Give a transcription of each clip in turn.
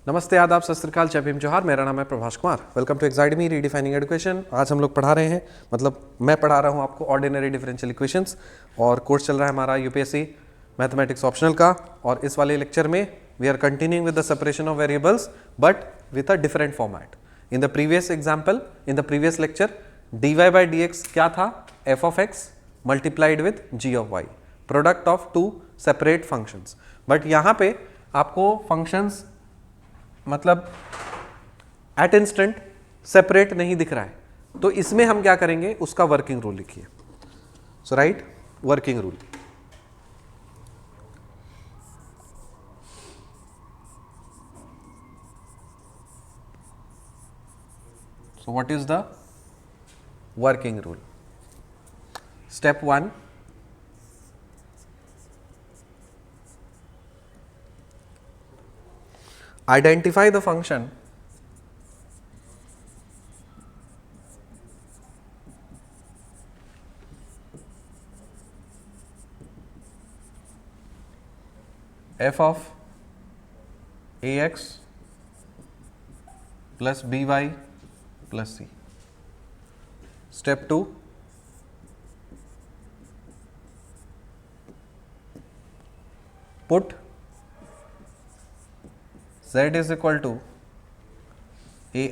नमस्ते, आदाब, सत श्री अकाल, जय भीम, जोहार। मेरा नाम है Prabhash Kumar. Welcome to Exide me redefining education. आज हम लोग पढ़ा रहे हैं, मतलब मैं पढ़ा रहा हूँ आपको ऑर्डिनरी डिफरेंशियल इक्वेशंस, और कोर्स चल रहा है हमारा यूपीएससी मैथमेटिक्स ऑप्शनल का। और इस वाले लेक्चर में we are continuing with the separation of variables but with a different format. In the previous example, in the previous lecture, dy by dx क्या था? f of x multiplied with g of y, product of two separate functions. But यहाँ पे आपको functions मतलब at instant separate नहीं दिख रहा है, तो इसमें हम क्या करेंगे, उसका वर्किंग रूल लिखिए। So right, working rule. So what is the working rule? Step 1, identify the function f of ax plus by plus c. Step 2, put z is equal to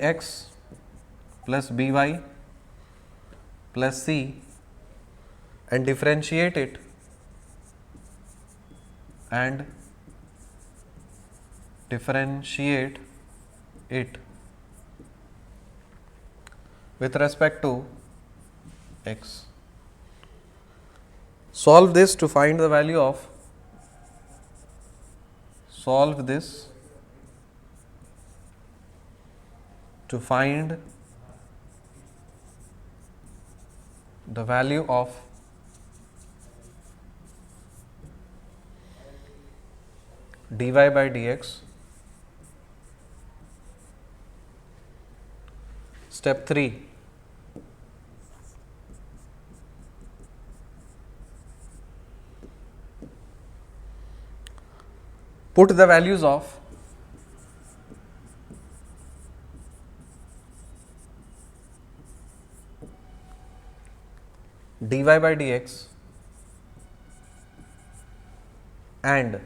ax plus by plus c and differentiate it with respect to x. Solve this to find the value of dy by dx. Step 3, put the values of dy by dx and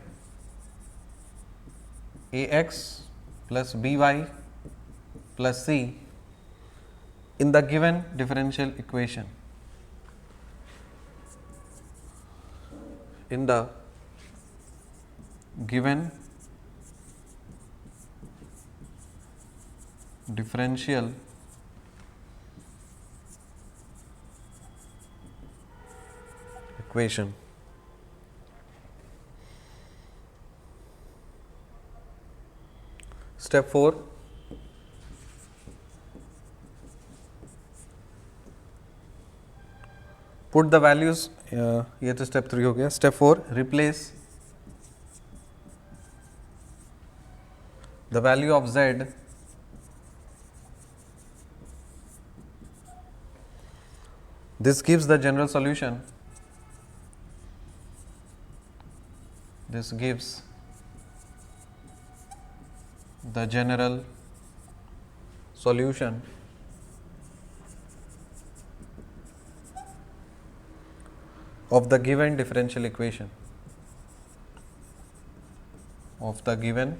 ax plus by plus c in the given differential equation. In the given differential equation. Step 4, put the values, ये तो step 3 हो गया। Step 4, replace the value of z this gives the general solution. This gives the general solution of the given differential equation. Of the given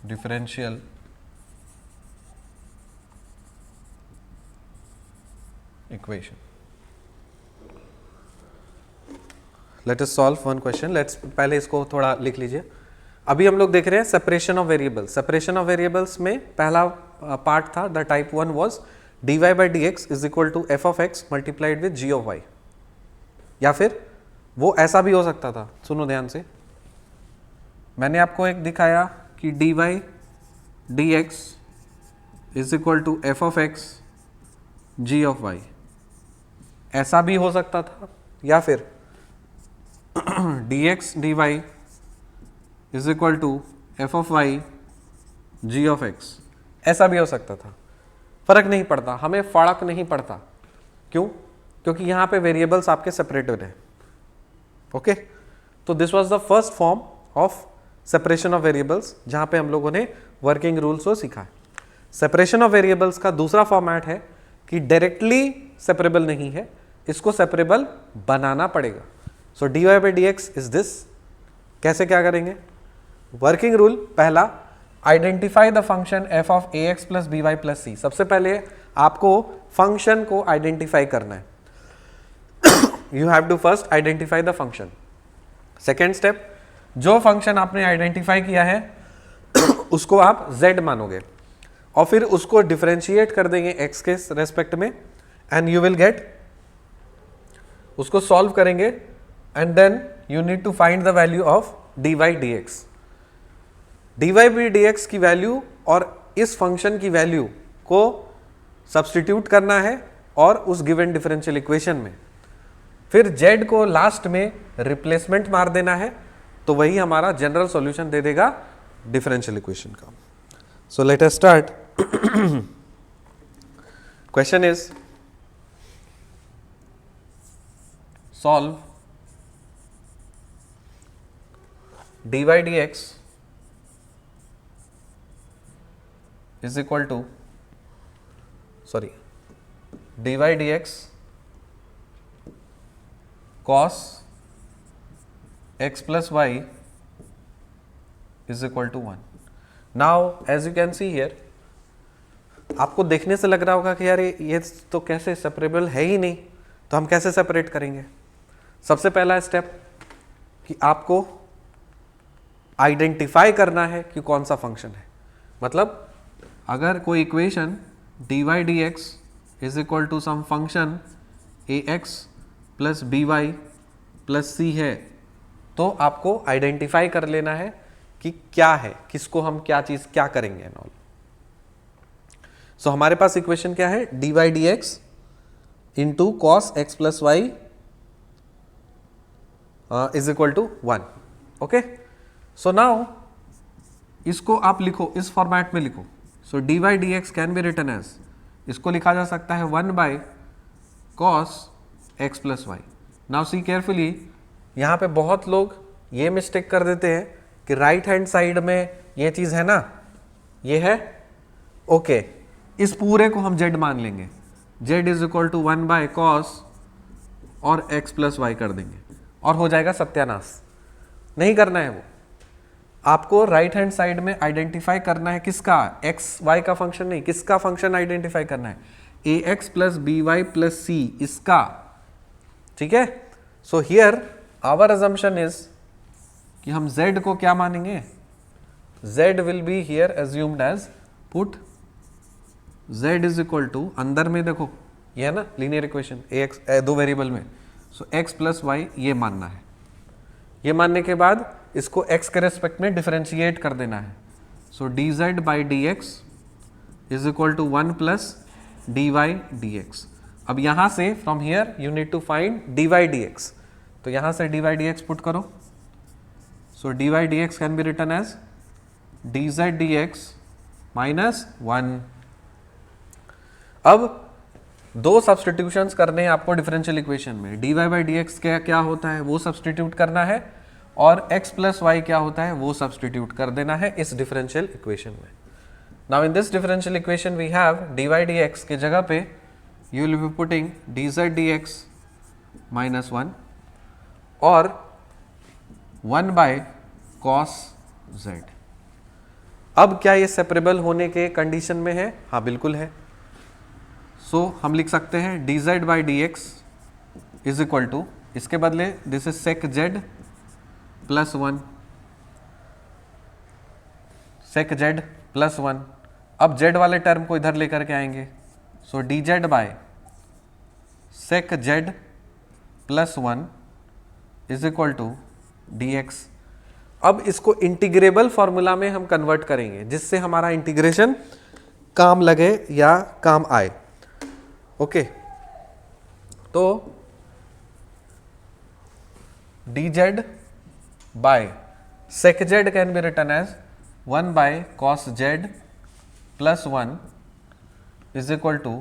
differential equation. Let us solve one question. Let's पहले इसको थोड़ा लिख लीजिए। अभी हम लोग देख रहे हैं separation of variables. Separation of variables में पहला पार्ट था, the type 1 was dy by dx is equal to f of x multiplied with g of y। या फिर वो ऐसा भी हो सकता था, सुनो ध्यान से। मैंने आपको एक दिखाया कि dy dx is equal to f of x g of y, ऐसा भी हो सकता था। या फिर dx dy is equal to f of y g of x, ऐसा भी हो सकता था। फर्क नहीं पड़ता, हमें फर्क नहीं पड़ता। क्यों? क्योंकि यहाँ पे वेरिएबल्स आपके सेपरेटेड हैं। ओके, तो this was the first form of separation of variables जहां पे हम लोगों ने वर्किंग रूल्स को सीखा है। सेपरेशन ऑफ वेरिएबल्स का दूसरा फॉर्मेट है कि डायरेक्टली सेपरेबल नहीं है, इसको सेपरेबल बनाना पड़ेगा। So dy by D x is this. कैसे क्या करेंगे? वर्किंग रूल पहला, identify the function f of A X plus B Y plus C. सबसे पहले आपको फंक्शन को आइडेंटिफाई करना है। You have to first identify the function. Second step, जो फंक्शन आपने आइडेंटिफाई किया है उसको आप z मानोगे और फिर उसको डिफरेंशिएट कर देंगे x के रेस्पेक्ट में एंड यू विल गेट, उसको सॉल्व करेंगे and then you need to find the value of dy dx। dy by dx की वैल्यू और इस फंक्शन की वैल्यू को सब्सटीट्यूट करना है और उस गिवन डिफरेंशियल इक्वेशन में, फिर z को लास्ट में रिप्लेसमेंट मार देना है, तो वही हमारा जनरल सॉल्यूशन दे देगा डिफरेंशियल इक्वेशन का। So let us start. Question is solve dy dx is equal to, sorry, dy dx cos x plus y is equal to 1. Now as you can see here, आपको देखने से लग रहा होगा कि यार ये तो कैसे सेपरेबल है ही नहीं, तो हम कैसे सेपरेट करेंगे? सबसे पहला स्टेप कि आपको आइडेंटिफाई करना है कि कौन सा फंक्शन है। मतलब अगर कोई equation dy dx is equal to some function ax plus B Y plus C है, तो आपको आइडेंटिफाई कर लेना है कि क्या है, किसको हम क्या चीज क्या करेंगे एंड ऑल। सो हमारे पास इक्वेशन क्या है? dy dx into cos x plus y is equal to 1। Okay, so now इसको आप लिखो, इस फॉर्मेट में लिखो। So dy dx can be written as, इसको लिखा जा सकता है 1 by cos x plus y. Now see carefully, यहाँ पे बहुत लोग ये मिस्टेक कर देते हैं कि राइट हैंड साइड में ये चीज़ है ना, ये है ओके, इस पूरे को हम z मान लेंगे, z is equal to 1 by cos और x प्लस वाई कर देंगे और हो जाएगा सत्यानाश। नहीं करना है वो, आपको राइट हैंड साइड में आइडेंटिफाई करना है किसका? एक्स वाई का फंक्शन नहीं, किसका फंक्शन आइडेंटिफाई करना है? A X plus B Y plus C, इसका। ठीक है, so here our assumption is कि हम z को क्या मानेंगे? z will be here assumed as, put z is equal to, अंदर में देखो ये है ना लीनियर इक्वेशन ax, दो वेरिएबल में, सो x प्लस वाई ये मानना है। ये मानने के बाद इसको x के रेस्पेक्ट में डिफरेंशिएट कर देना है। So dz by D x is equal to 1 plus dy dx। अब यहाँ से from here you need to find dy dx, तो यहाँ से dy dx पुट करो। So dy dx can be written as dz dx minus 1। अब दो substitutions करने हैं आपको डिफरेंशियल इक्वेशन में। dy बाई डी एक्स क्या होता है वो सब्सटीट्यूट करना है, और x प्लस वाई क्या होता है वो सब्सटीट्यूट कर देना है इस डिफरेंशियल इक्वेशन में। Now in this differential equation we have dy dx के जगह पे you will be putting dz dx minus 1 और 1 बाय कॉस z। अब क्या ये सेपरेबल होने के कंडीशन में है? हाँ बिल्कुल है। सो हम लिख सकते हैं dz by D x is equal to, इसके बदले this is sec z plus 1, sec z plus 1। अब z वाले टर्म को इधर लेकर के आएंगे, so dz by sec z plus 1 is equal to dx। अब इसको इंटीग्रेबल फॉर्मूला में हम कन्वर्ट करेंगे जिससे हमारा इंटीग्रेशन काम लगे या काम आए। ओके, तो dz by sec z can be written as 1 by cos z plus 1 is equal to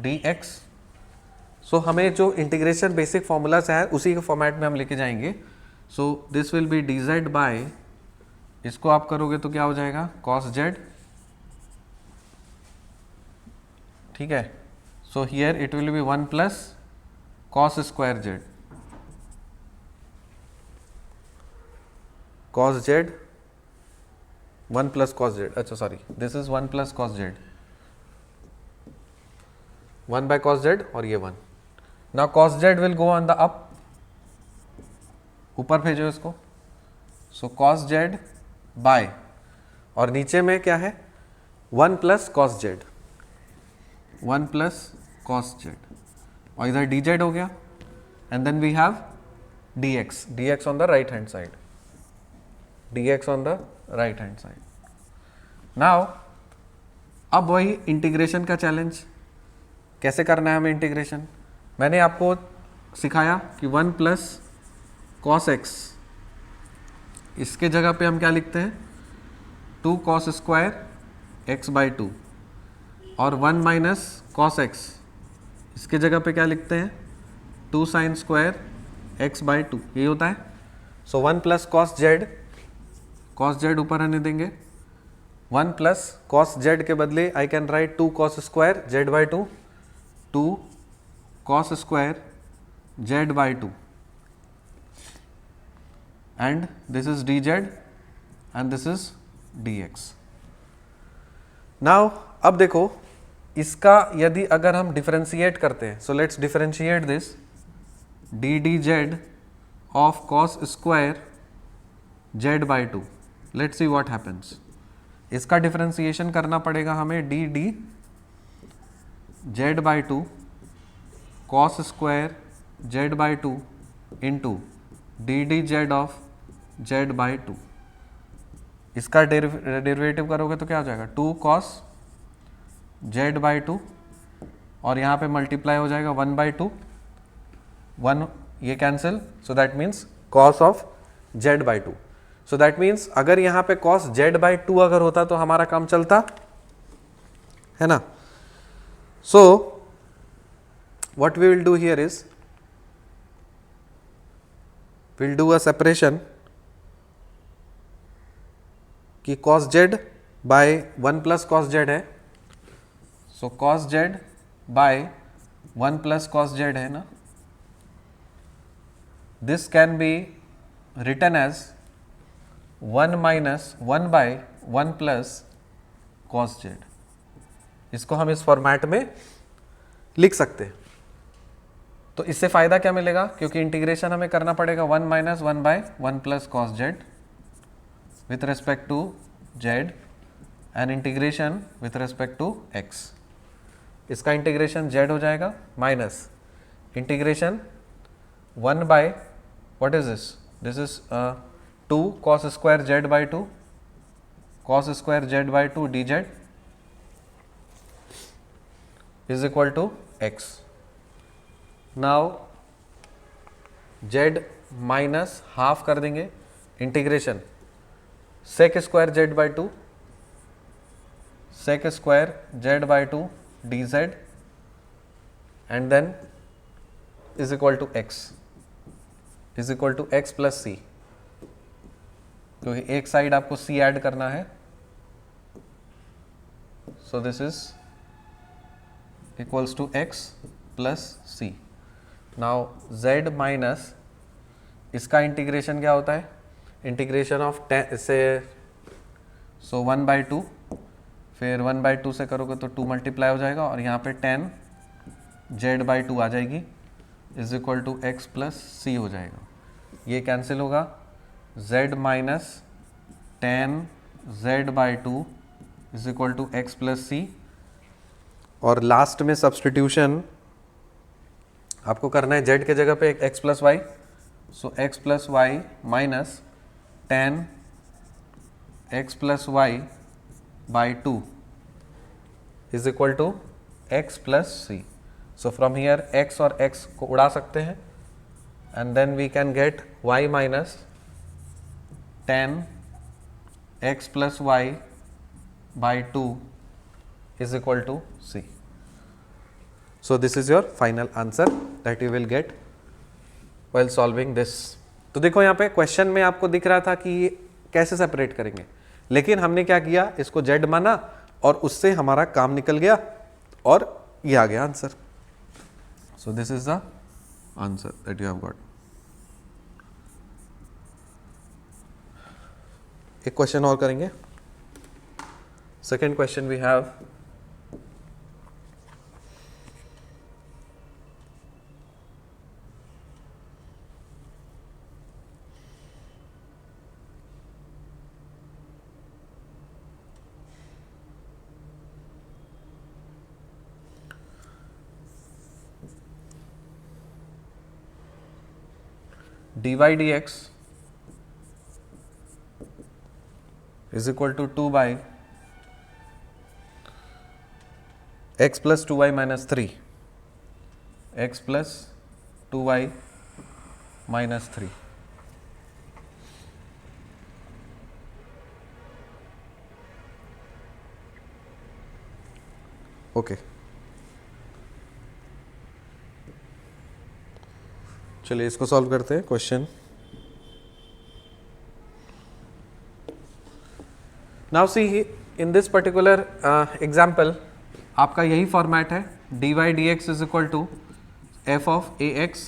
dx। सो हमें जो इंटीग्रेशन बेसिक फॉर्मूला से है उसी के फॉर्मेट में हम लेके जाएंगे। So this will be d z by, इसको आप करोगे तो क्या हो जाएगा कॉस जेड, ठीक है। So here it will be 1 plus cos square Z, cos Z 1 plus cos Z, अच्छा sorry this is 1 plus cos Z, 1 by cos Z और ये 1। Now cos Z will go on the up, ऊपर भेजो इसको, सो cos Z bye, और नीचे में क्या है 1 plus cos Z, 1 plus cos Z, और इधर डी जेड हो गया, and then we have d x on the right hand side, dx on the right hand side. Now अब वही इंटीग्रेशन का चैलेंज, कैसे करना है हमें इंटीग्रेशन। मैंने आपको सिखाया कि 1 प्लस कॉस एक्स, इसके जगह पे हम क्या लिखते हैं 2 कॉस स्क्वायर एक्स बाई 2, और 1 माइनस कॉस एक्स, इसके जगह पे क्या लिखते हैं 2 साइन स्क्वायर एक्स बाई 2, ये होता है। सो 1 प्लस कॉस जेड ऊपर आने देंगे, 1 प्लस कॉस जेड के बदले I can write 2 cos square Z by 2, 2 cos square Z by 2, and this is D Z and this is D x. Now अब देखो इसका यदि अगर हम डिफरेंशिएट करते हैं, so let's differentiate this D D Z of cos square Z by 2, let's see what happens. इसका differentiation करना पड़ेगा हमें D D Z by 2 cos square Z by 2 into D D Z of Z by 2। इसका derivative करोगे तो क्या हो जाएगा 2 कॉस जेड बाई 2, और यहाँ पे मल्टीप्लाई हो जाएगा 1 बाई 2, 1 ये cancel, so that means cos of Z by 2। So that means अगर यहाँ पे कॉस जेड बाई 2 अगर होता तो हमारा काम चलता है ना। So what we will do here is will do a separation कि cos Z by 1 plus cos Z है, so cos Z by 1 plus cos Z है ना, this can be written as 1 minus 1 by 1 plus cos Z. इसको हम इस format में लिख सकते हैं। तो इससे फायदा क्या मिलेगा, क्योंकि इंटीग्रेशन हमें करना पड़ेगा 1 minus 1 by 1 plus cos z with respect to z and integration with respect to x. इसका इंटीग्रेशन जेड हो जाएगा minus integration 1 by what is this is 2 cos square z by 2 cos square z by 2 dz is equal to x. Now z minus half कर देंगे integration sec square z by 2 sec square z by 2 dz and then is equal to x plus c, क्योंकि एक side आपको c add करना है। So this is equals to x plus c। Now z minus इसका integration क्या होता है, integration of 10 से, सो 1 बाई 2, फिर 1 बाई 2 से करोगे तो 2 मल्टीप्लाई हो जाएगा, और यहाँ पे 10 z बाई 2 आ जाएगी is equal to x plus c हो जाएगा। ये कैंसिल होगा, z minus 10 z by 2 is equal to x plus C, और लास्ट में सब्सटीट्यूशन आपको करना है z के जगह पे x plus y, so x plus y minus 10 x plus y by 2 is equal to x plus c. So from here x और x को उड़ा सकते हैं and then we can get y minus 10 x plus y by 2 is equal to c. So this is your final answer that you will get while solving this. तो देखो यहाँ पे question में आपको दिख रहा था कि ये कैसे सेपरेट करेंगे, लेकिन हमने क्या किया, इसको z माना और उससे हमारा काम निकल गया और ये आ गया answer. So this is the answer that you have got. एक क्वेश्चन और करेंगे. Second question we have dy dx is equal to 2 by x plus 2y minus 3, x plus 2y minus 3. Okay, चलिए इसको सॉल्व करते हैं. Question now see in this particular example आपका यही format है. dy dx is equal to F of A X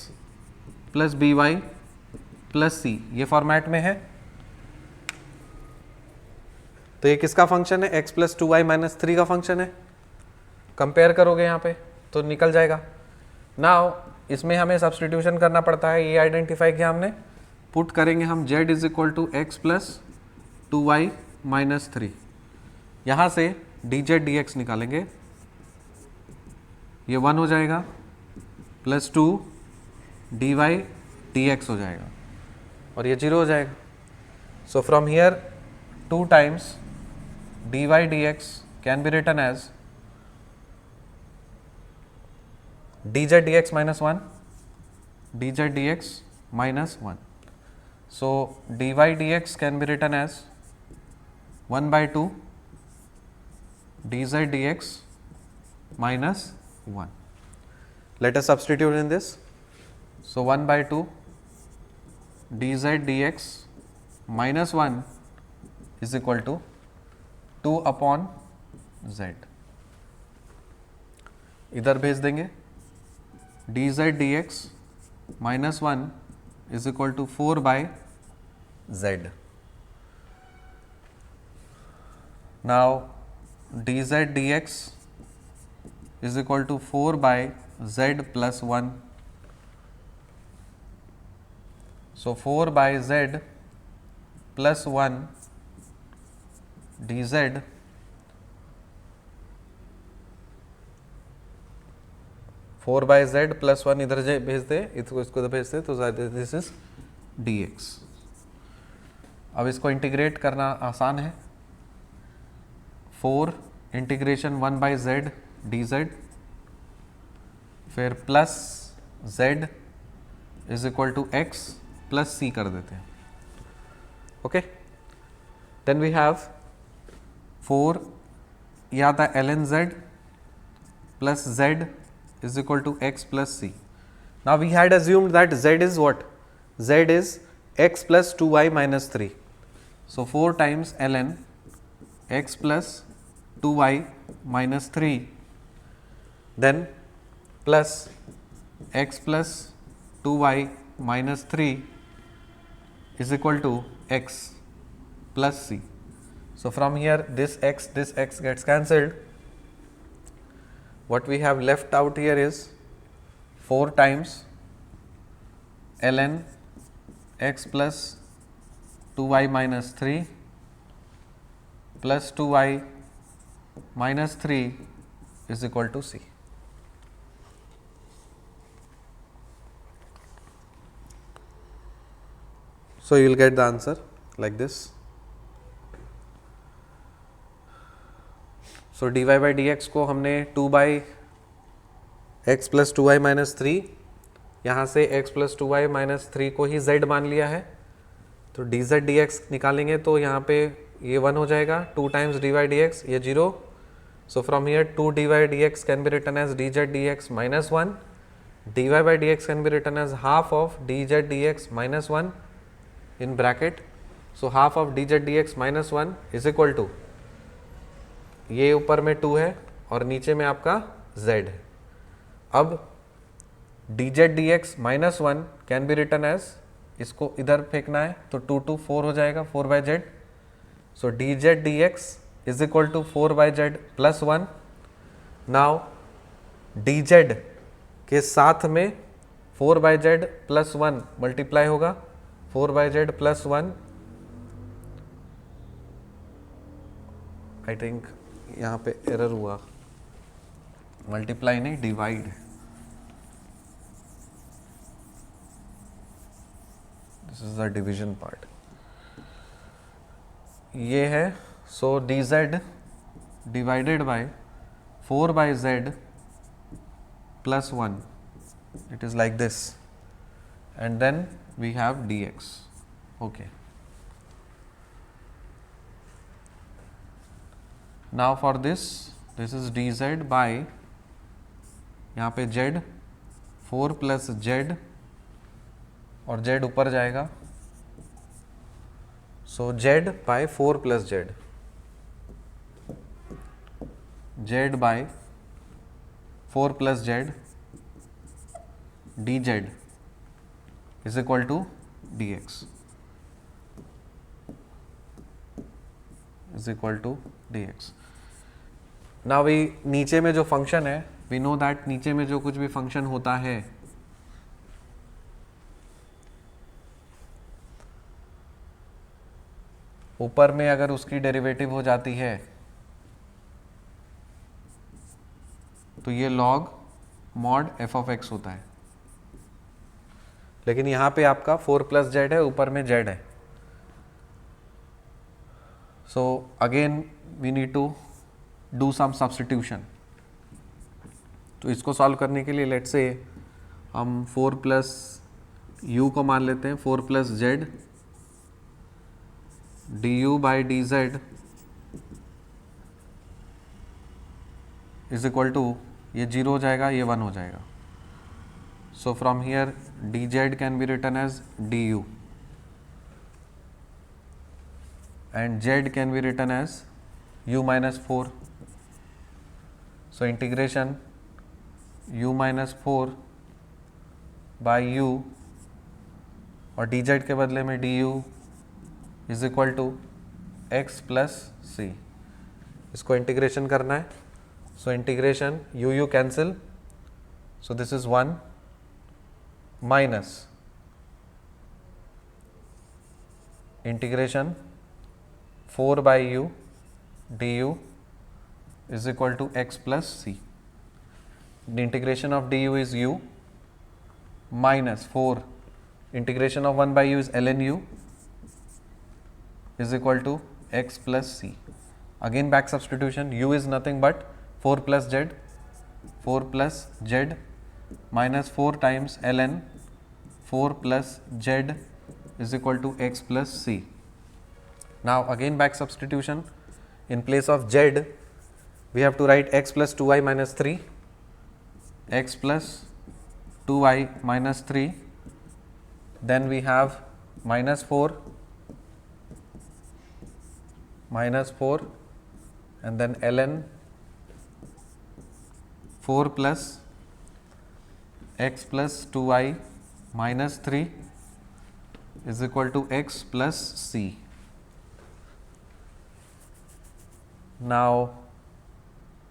plus B Y plus C, ये format में है. तो ये किसका फंक्शन है, x प्लस 2y माइनस 3 का फंक्शन है. कंपेयर करोगे यहाँ पे तो निकल जाएगा. नाउ इसमें हमें सब्सटीट्यूशन करना पड़ता है, ये आइडेंटिफाई किया हमने. पुट करेंगे हम z is equal to x plus 2y minus 3. यहाँ से dz dx निकालेंगे, ये 1 हो जाएगा प्लस 2 dy dx हो जाएगा और ये 0 हो जाएगा. So from here 2 times dy dx can be written as dz dx minus 1, dz dx minus 1. So dy dx can be written as 1 by 2 dz dx minus 1. Let us substitute in this. So 1 by 2 dz dx minus 1 is equal to 2 upon z. इधर भेज देंगे. dz dx minus 1 is equal to 4 by z. Now dz dx is equal to 4 by z plus 1. So 4 by z plus 1 dz four by Z plus 1 इधर भेज दे, इसको इधर भेज दे, तो this is dx. अब इसको इंटीग्रेट करना आसान है. 4 इंटीग्रेशन 1 बाई जेड dz, फिर plus z is equal to x plus c कर देते हैं. ओके, देन वी हैव 4 या था ln z plus z is equal to x plus c. Now we had assumed that z is what? Z is x plus 2y minus 3. So 4 times ln x plus 2y minus 3, then plus x plus 2y minus 3 is equal to x plus c. So from here this x gets cancelled. What we have left out here is 4 times ln x plus 2y minus 3 plus 2y minus 3 is equal to c. So you will get the answer like this. So dy by dx को हमने 2 by x plus 2y minus 3, यहाँ से x plus 2y minus 3 को ही z मान लिया है. तो dz dx निकालेंगे तो यहाँ पे ये 1 हो जाएगा. 2 टाइम्स dy dx, ये 0. So from here 2 dy dx can be written as dz dx minus 1. dy by dx can be written as half of dz dx minus 1. In bracket, so half of d z d x minus one is equal to, ये ऊपर में 2 है और नीचे में आपका z है. अब d z d x minus one can be written as, इसको इधर फेंकना है तो 2 2 4 हो जाएगा, 4 by z. So D z d x is equal to 4 by Z plus 1. Now d z के साथ में 4 बाई जेड प्लस 1 मल्टीप्लाई होगा, 4 by Z plus 1. I think यहाँ पे एरर हुआ, मल्टीप्लाई नहीं divide, this is the division part. ये है, so D Z divided by 4 by Z plus 1, it is like this, and then we have dx. Okay, now for this is dz by, यहाँ पे z 4 plus z और z ऊपर जाएगा, so z by 4 plus z by 4 plus z dz is equal to dx is equal to dx. Now we नीचे में जो function है, we know that नीचे में जो कुछ भी फंक्शन होता है ऊपर में अगर उसकी डेरिवेटिव हो जाती है तो ये log mod f of x होता है. लेकिन यहाँ पे आपका 4 प्लस जेड है, ऊपर में जेड है. So again we need to do some substitution. तो इसको सॉल्व करने के लिए लेट्स से हम 4 प्लस यू को मान लेते हैं, 4 plus z d u by d z is equal to, ये 0 हो जाएगा, ये 1 हो जाएगा. So from here dz can be written as du and z can be written as u minus 4. So integration u minus 4 by u और dz के बदले में du is equal to x plus c. इसको integration करना है. So integration u cancel, so this is 1 minus integration 4 by u du is equal to x plus c. The integration of du is u minus 4, integration of 1 by u is ln u is equal to x plus c. Again back substitution, u is nothing but 4 plus z, 4 plus z minus 4 times ln 4 plus z is equal to x plus c. Now again back substitution, in place of z we have to write x plus 2y minus 3, x plus 2y minus 3, then we have minus 4 and then ln 4 plus x plus 2y minus 3 is equal to x plus c. Now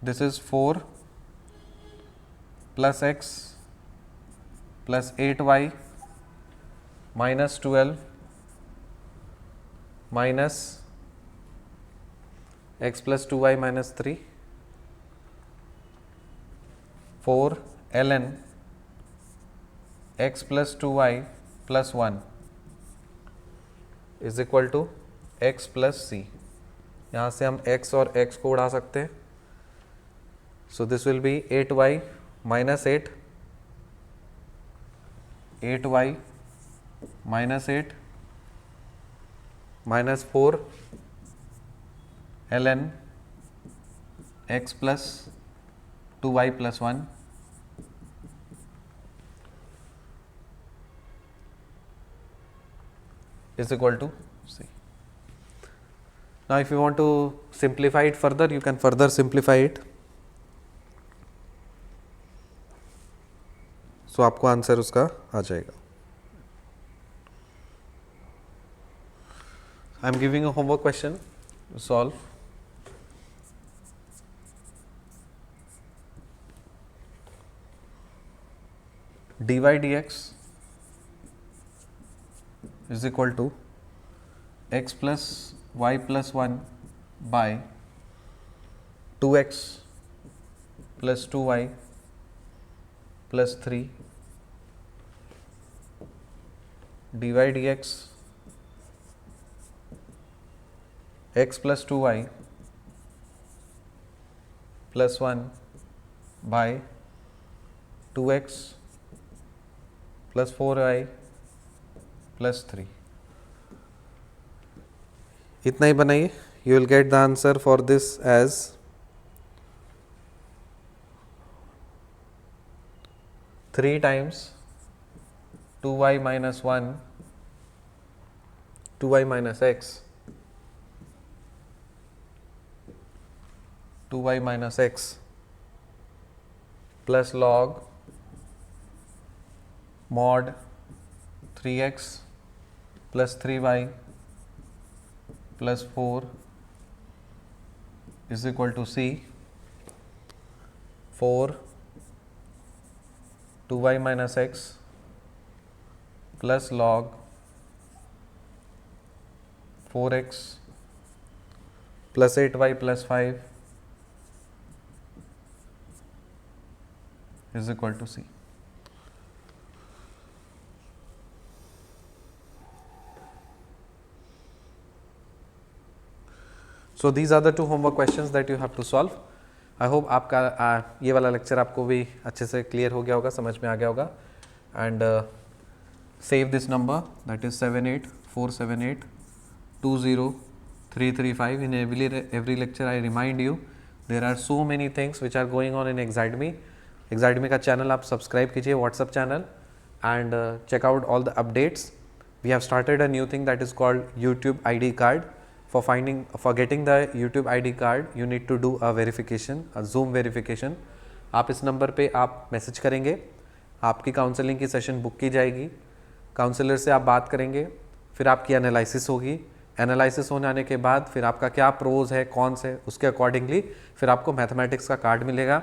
this is 4 plus x plus 8y minus 12 minus x plus 2y minus 3, 4 ln x plus 2y plus 1 is equal to x plus c. यहाँ से हम x और x को उड़ा सकते हैं. So this will be 8y minus 8, 8y minus 8 minus 4 ln x plus 2y plus 1 is equal to C. Now if you want to simplify it further, you can further simplify it. So आपको answer उसका आ जाएगा. I am giving a homework question to solve. dy dx is equal to x plus y plus 1 by 2x plus 2y plus 3 dy dx x plus 2y plus 1 by 2x plus 4y plus 3. इतना ही बनाइए. You will get the answer for this as 3 times 2y minus 1 2y minus x 2y minus x plus log mod 3x plus 3y plus 4 is equal to C. 4 2y minus x plus log 4x plus 8y plus 5 is equal to C. So these are the two homework questions that you have to solve. I hope आपका ये वाला lecture आपको भी अच्छे से clear हो गया होगा, समझ में आ गया होगा. And save this number, that is 7847820335. In every lecture I remind you there are so many things which are going on in Exidemy. Exidemy का चैनल आप सब्सक्राइब कीजिए, WhatsApp channel, and check out all the updates. We have started a new thing that is called YouTube ID card. For getting the YouTube ID card, you need to do a verification, a Zoom verification. आप इस number पे आप message करेंगे, आपकी counselling की session book की जाएगी, counsellor से आप बात करेंगे, फिर आपकी एनालिसिस होगी. एनालिसिस होने आने के बाद फिर आपका क्या प्रोज है, कॉन्स है, उसके अकॉर्डिंगली फिर आपको मैथमेटिक्स का कार्ड मिलेगा.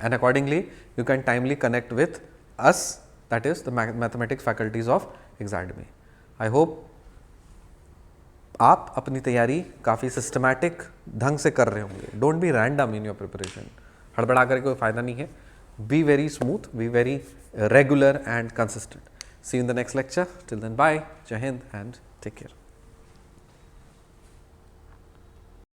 And accordingly you can timely connect with us, that is the mathematics faculties of Exidemy. I hope आप अपनी तैयारी काफ़ी सिस्टमैटिक ढंग से कर रहे होंगे. Don't be random in your preparation. हड़बड़ा कर कोई फ़ायदा नहीं है. Be very smooth, be very regular and consistent. See you in the next lecture. Till then bye. Jai Hind and take care.